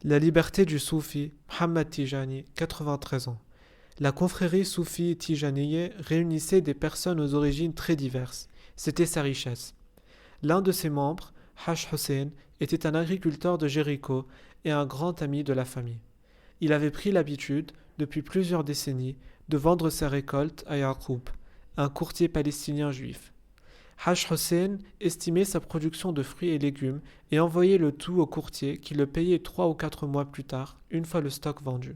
La liberté du soufi, Mohammed Tijani, 93 ans. La confrérie soufie Tijaniye réunissait des personnes aux origines très diverses. C'était sa richesse. L'un de ses membres, Haj Hussein, était un agriculteur de Jéricho et un grand ami de la famille. Il avait pris l'habitude, depuis plusieurs décennies, de vendre ses récoltes à Yaqub, un courtier palestinien juif. Haj Hussein estimait sa production de fruits et légumes et envoyait le tout au courtier qui le payait 3 ou 4 mois plus tard, une fois le stock vendu.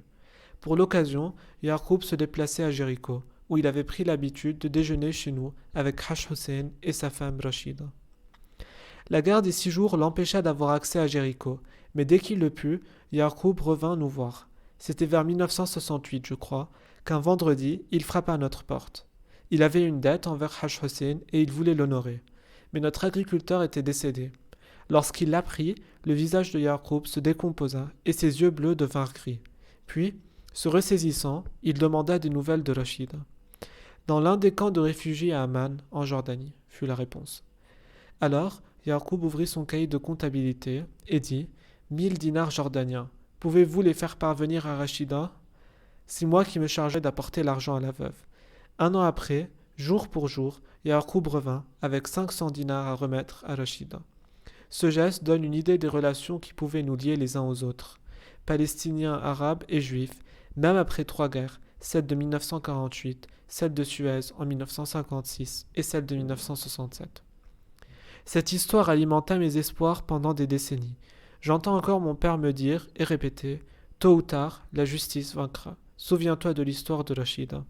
Pour l'occasion, Yaqub se déplaçait à Jéricho, où il avait pris l'habitude de déjeuner chez nous avec Haj Hussein et sa femme Rachida. La guerre des 6 jours l'empêcha d'avoir accès à Jéricho, mais dès qu'il le put, Yaqub revint nous voir. C'était vers 1968, je crois, qu'un vendredi, il frappa à notre porte. Il avait une dette envers Haj Hussein et il voulait l'honorer. Mais notre agriculteur était décédé. Lorsqu'il l'apprit, le visage de Yaqub se décomposa et ses yeux bleus devinrent gris. Puis, se ressaisissant, il demanda des nouvelles de Rachid. Dans l'un des camps de réfugiés à Amman, en Jordanie, fut la réponse. Alors, Yaqub ouvrit son cahier de comptabilité et dit 1000 dinars jordaniens. Pouvez-vous les faire parvenir à Rachida? C'est moi qui me chargeais d'apporter l'argent à la veuve. Un an après, jour pour jour, Yaqub revint avec 500 dinars à remettre à Rachida. Ce geste donne une idée des relations qui pouvaient nous lier les uns aux autres. Palestiniens, arabes et juifs, même après 3 guerres, celle de 1948, celle de Suez en 1956 et celle de 1967. Cette histoire alimenta mes espoirs pendant des décennies. J'entends encore mon père me dire et répéter « Tôt ou tard, la justice vaincra. Souviens-toi de l'histoire de Rachida. »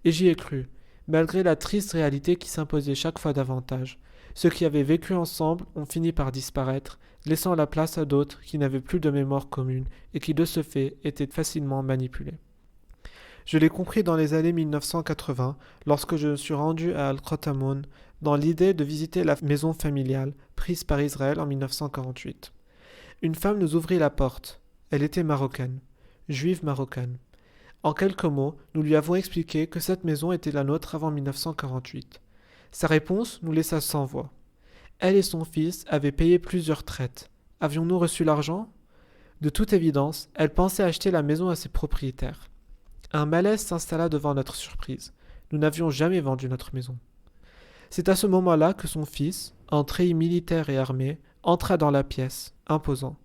Et j'y ai cru, malgré la triste réalité qui s'imposait chaque fois davantage. Ceux qui avaient vécu ensemble ont fini par disparaître, laissant la place à d'autres qui n'avaient plus de mémoire commune et qui de ce fait étaient facilement manipulés. Je l'ai compris dans les années 1980, lorsque je me suis rendu à Al-Qatamoun, dans l'idée de visiter la maison familiale, prise par Israël en 1948. Une femme nous ouvrit la porte. Elle était marocaine, juive marocaine. En quelques mots, nous lui avons expliqué que cette maison était la nôtre avant 1948. Sa réponse nous laissa sans voix. Elle et son fils avaient payé plusieurs traites. Avions-nous reçu l'argent? De toute évidence, elle pensait acheter la maison à ses propriétaires. Un malaise s'installa devant notre surprise. Nous n'avions jamais vendu notre maison. C'est à ce moment-là que son fils, en treillis militaire et armé, entra dans la pièce, imposant.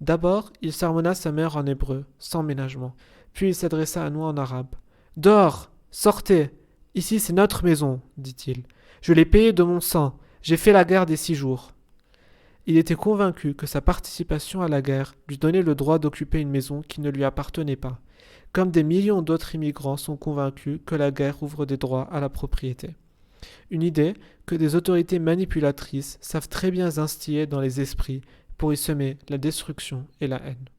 D'abord, il sermonna sa mère en hébreu, sans ménagement. Puis il s'adressa à nous en arabe. « Dehors! Sortez! Ici c'est notre maison, dit-il. Je l'ai payée de mon sang. J'ai fait la guerre des 6 jours. » Il était convaincu que sa participation à la guerre lui donnait le droit d'occuper une maison qui ne lui appartenait pas, comme des millions d'autres immigrants sont convaincus que la guerre ouvre des droits à la propriété. Une idée que des autorités manipulatrices savent très bien instiller dans les esprits pour y semer la destruction et la haine.